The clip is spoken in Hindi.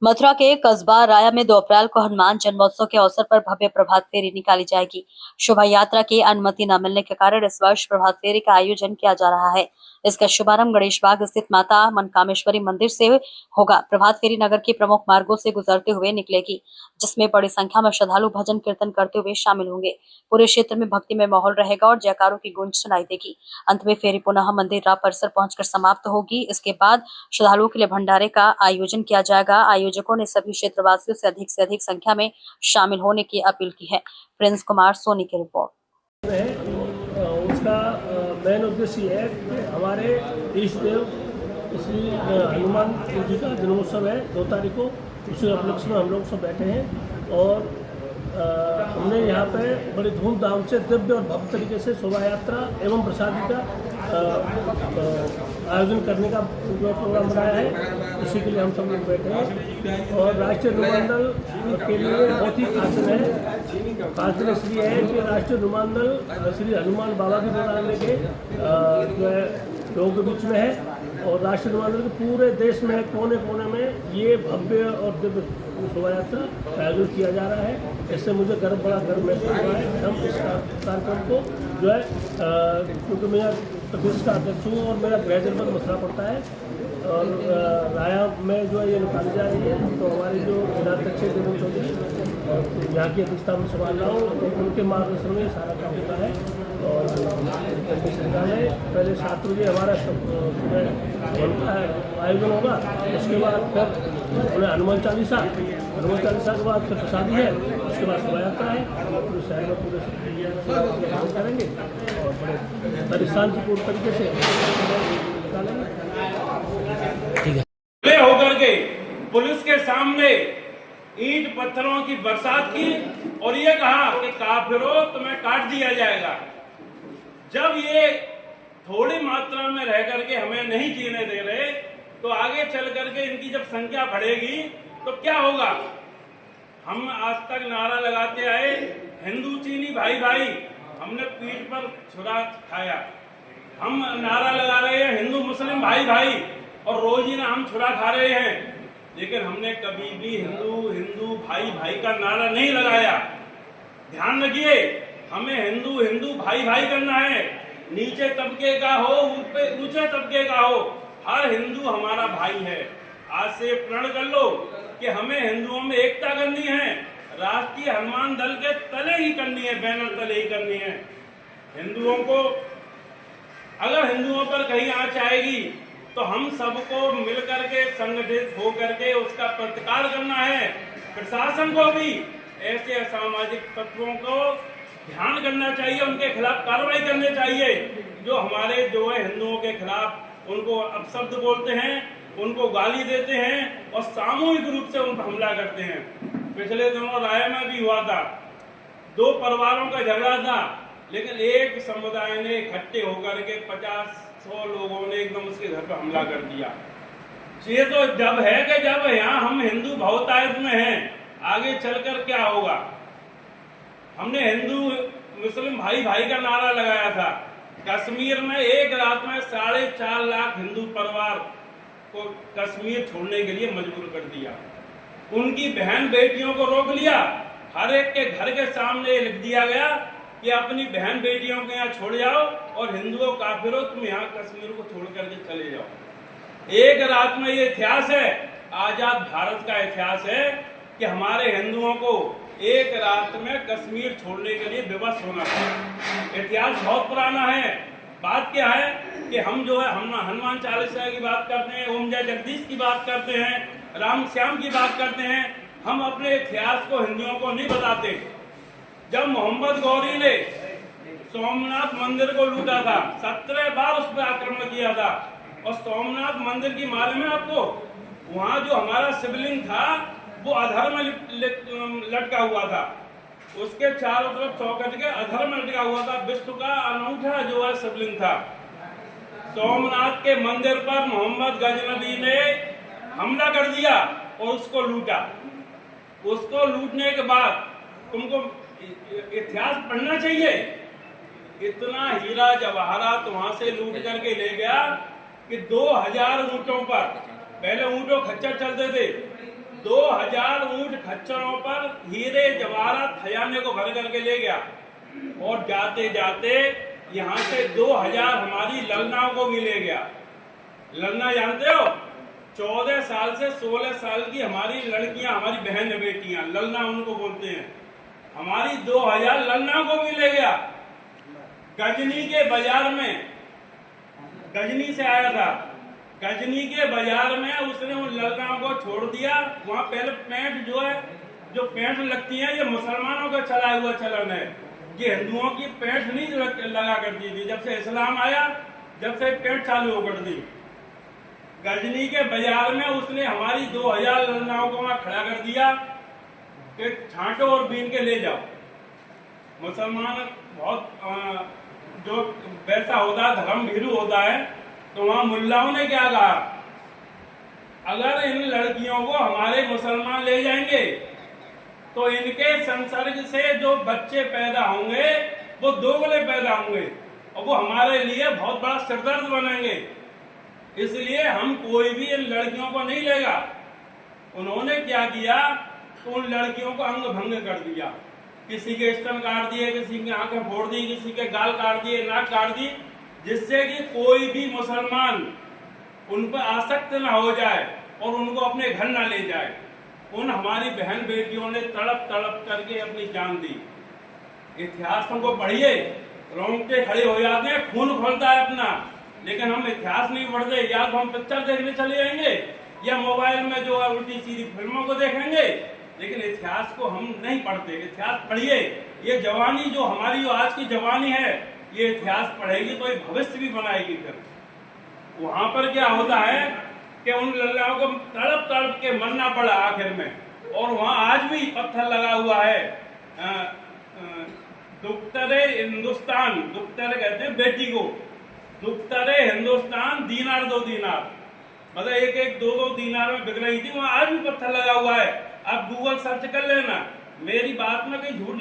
मथुरा के कस्बा राया में 2 अप्रैल को हनुमान जन्मोत्सव के अवसर पर भव्य प्रभात फेरी निकाली जाएगी। शोभा यात्रा की अनुमति न मिलने के कारण इस वर्ष प्रभात फेरी का आयोजन किया जा रहा है। इसका शुभारंभ गणेश बाग स्थित माता मनकामेश्वरी मंदिर से होगा। प्रभात फेरी नगर के प्रमुख मार्गों से गुजरते हुए निकलेगी, जिसमें बड़ी संख्या में श्रद्धालु भजन कीर्तन करते हुए शामिल होंगे। पूरे क्षेत्र में भक्तिमय माहौल रहेगा और जयकारों की गूंज सुनाई देगी। अंत में फेरी पुनः मंदिर राम परिसर पहुंचकर समाप्त होगी। इसके बाद श्रद्धालुओं के लिए भंडारे का आयोजन किया जाएगा। आयोजकों ने सभी क्षेत्रवासियों से अधिक संख्या में शामिल होने की अपील की है। प्रिंस कुमार सोनी की रिपोर्ट। उसका मेन उद्देश्य ये है कि हमारे इष्ट देव श्री हनुमान जी का जन्मोत्सव है 2 तारीख को। उसी उपलक्ष्य में हम लोग सब बैठे हैं और हमने यहाँ पे बड़ी धूमधाम से दिव्य और भव्य तरीके से शोभा यात्रा एवं प्रसादी का आयोजन करने का प्रोग्राम बनाया है। इसी के लिए हम सब लोग बैठे हैं और राष्ट्रीय अनुमंडल के लिए बहुत ही आसन है। खास इसलिए है कि राष्ट्रीय अनुमंडल श्री हनुमान बाबा की बनाने के जो है लोगों के बीच में है और राष्ट्रीय अनुमंडल के पूरे देश में कोने कोने में ये भव्य और दिव्य शोभा यात्रा का आयोजन किया जा रहा है। इससे मुझे बड़ा गर्व महसूस हो रहा है। हम इस कार्यक्रम को जो है क्योंकि मैं प्रदेश का अध्यक्ष हूँ और मेरा गृह जनपद मथुरा पड़ता है और राया में जो है ये निकाली जा रही है, तो हमारे जो जिलाध्यक्ष देवेंद्र चौधरी और यहाँ की अध्यक्षता में संभाल रहा हूँ, तो उनके मार्गदर्शन में सारा काम होता है। और सरकार में पहले 7 बजे हमारा उनका आयोजन होगा। उसके बाद फिर उन्हें हनुमान चालीसा के बाद फिर प्रसादी है। उसके बाद शोभा यात्रा है। पूरे शहर में पूरे काम करेंगे और बड़े शांतिपूर्ण तरीके से निकालेंगे। खड़े होकर के पुलिस के सामने ईंट पत्थरों की बरसात की और ये कहा कि काफिरों तुम्हें काट दिया जाएगा। जब ये थोड़ी मात्रा में रह करके हमें नहीं जीने दे रहे, तो आगे चल करके इनकी जब संख्या बढ़ेगी तो क्या होगा। हम आज तक नारा लगाते आए, हिंदू चीनी भाई भाई, हमने पीठ पर छुरा खाया। हम नारा लगा रहे हैं हिंदू मुस्लिम भाई भाई और रोज ही ना हम छुरा खा रहे हैं, लेकिन हमने कभी भी हिंदू हिंदू भाई भाई का नारा नहीं लगाया। ध्यान रखिए, हमें हिंदू हिंदू भाई भाई करना है। नीचे तबके का हो, ऊंचे तबके का हो, हर हिंदू हमारा भाई है। आज से प्रण कर लो कि हमें हिंदुओं में एकता करनी है। राष्ट्रीय हनुमान दल के तले ही करनी है, बैनर तले ही करनी है। हिंदुओं को अगर हिंदुओं पर कहीं आंच आएगी तो हम सबको मिलकर के संगठित होकर के उसका प्रतिकार करना है। प्रशासन को भी ऐसे असामाजिक तत्वों को ध्यान करना चाहिए, उनके खिलाफ कार्रवाई करनी चाहिए जो हमारे जो है हिंदुओं के खिलाफ उनको अपशब्द बोलते हैं, उनको गाली देते हैं और सामूहिक रूप से उन पर हमला करते हैं। पिछले दिनों राय में भी हुआ था, 2 परिवारों का झगड़ा था, लेकिन एक समुदाय ने इकट्ठे होकर के 50-100 लोगों ने एकदम उसके घर पर हमला कर दिया। ये तो जब है कि जब यहाँ हम हिंदू बहुतायत में हैं, आगे चलकर क्या होगा। हमने हिंदू मुस्लिम भाई भाई का नारा लगाया था। कश्मीर में एक रात में 4.5 लाख हिंदू परिवार को कश्मीर छोड़ने के लिए मजबूर कर दिया। उनकी बहन बेटियों को रोक लिया। हर एक के घर के सामने लिख दिया गया कि अपनी बहन बेटियों को यहाँ छोड़ जाओ और हिंदुओं काफिरों तुम यहाँ कश्मीर को छोड़ करके चले जाओ। एक रात में ये इतिहास है, आजाद भारत का इतिहास है कि हमारे हिंदुओं को एक रात में कश्मीर छोड़ने के लिए विवश होना है। इतिहास बहुत पुराना है। बात क्या है कि हम जो है हम हनुमान चालीसा की बात करते हैं, ओम जय जगदीश की बात करते हैं, राम श्याम की बात करते हैं। हम अपने इतिहास को हिंदुओं को नहीं बताते। जब मोहम्मद गौरी ने सोमनाथ मंदिर को लूटा था, 17 बार उस पर आक्रमण किया था और सोमनाथ मंदिर की मालूम है आपको, वहां जो हमारा शिवलिंग था वो अधर में लटका हुआ था। उसके चारों तरफ चौखट के अधर में लटका हुआ था। विश्व का अनूठा जो है शिवलिंग था। सोमनाथ के मंदिर पर मोहम्मद गजनबी ने हमला कर दिया और उसको लूटा। उसको लूटने के बाद तुमको इतिहास पढ़ना चाहिए। इतना हीरा जवाहरात वहां से लूट करके ले गया कि 2000 ऊंटों पर, पहले ऊंटों खच्चर चलते थे, 2 खच्चरों पर हीरे जवाहरात खजाने को भर करके ले गया और जाते जाते यहाँ से 2000 हमारी ललनाओं को भी ले गया। ललना जानते हो, 14 साल से 16 साल की हमारी लड़कियां, हमारी बहन बेटियां, ललना उनको बोलते हैं, हमारी 2000 ललनाओं को भी ले गया। गजनी के बाजार में, गजनी से आया था, गजनी के बाजार में उसने उन ललनाओं को छोड़ दिया। वहां पहले पैंट जो है, जो पैंट लगती है, ये मुसलमानों का चला हुआ चलन है, ये हिंदुओं की पैंट नहीं लगा करती थी। जब से इस्लाम आया, जब से पैंट चालू हो कर दी। गजनी के बाजार में उसने हमारी 2000 ललनाओं को वहां खड़ा कर दिया कि छांटो और बीन के ले जाओ। मुसलमान बहुत जो वैसा होता है, धर्म भीरू होता है, तो वहां मुल्लाओं ने क्या कहा, अगर इन लड़कियों को हमारे मुसलमान ले जाएंगे तो इनके संसर्ग से जो बच्चे पैदा होंगे वो दोगले पैदा होंगे और वो हमारे लिए बहुत बड़ा सिरदर्द बनेंगे, इसलिए हम कोई भी इन लड़कियों को नहीं लेगा। उन्होंने क्या किया, तो उन लड़कियों को अंग भंग कर दिया, किसी के स्तन काट दिए, किसी की आंखें फोड़ दी, किसी के गाल काट दिए, नाक काट दी, जिससे कि कोई भी मुसलमान उन पर आसक्त न हो जाए और उनको अपने घर न ले जाए। उन हमारी बहन बेटियों ने तड़प तड़प करके अपनी जान दी। इतिहास हमको पढ़िए, रोंगटे खड़े हो जाते हैं, खून खोलता है अपना, लेकिन हम इतिहास नहीं पढ़ते। या तो हम पिक्चर देखने चले जाएंगे या मोबाइल में जो है उल्टी सीधी फिल्मों को देखेंगे, लेकिन इतिहास को हम नहीं पढ़ते। इतिहास पढ़िए, ये जवानी जो हमारी जो आज की जवानी है, ये इतिहास पढ़ेगी तो ये भविष्य भी बनाएगी। फिर वहां पर क्या होता है कि उन लल्लाओं को तड़प तड़प के मरना पड़ा आखिर में, और वहां आज भी पत्थर लगा हुआ है। दुख्तरे हिंदुस्तान, दुख्तरे कहते हैं बेटी को, दुख्तरे हिंदुस्तान दीनार 2 दीनार, मतलब एक एक 2-2 दीनार में बिक रही थी, वहां आज भी पत्थर लगा हुआ है। आप गूगल सर्च कर लेना, मेरी बात में कहीं झूठ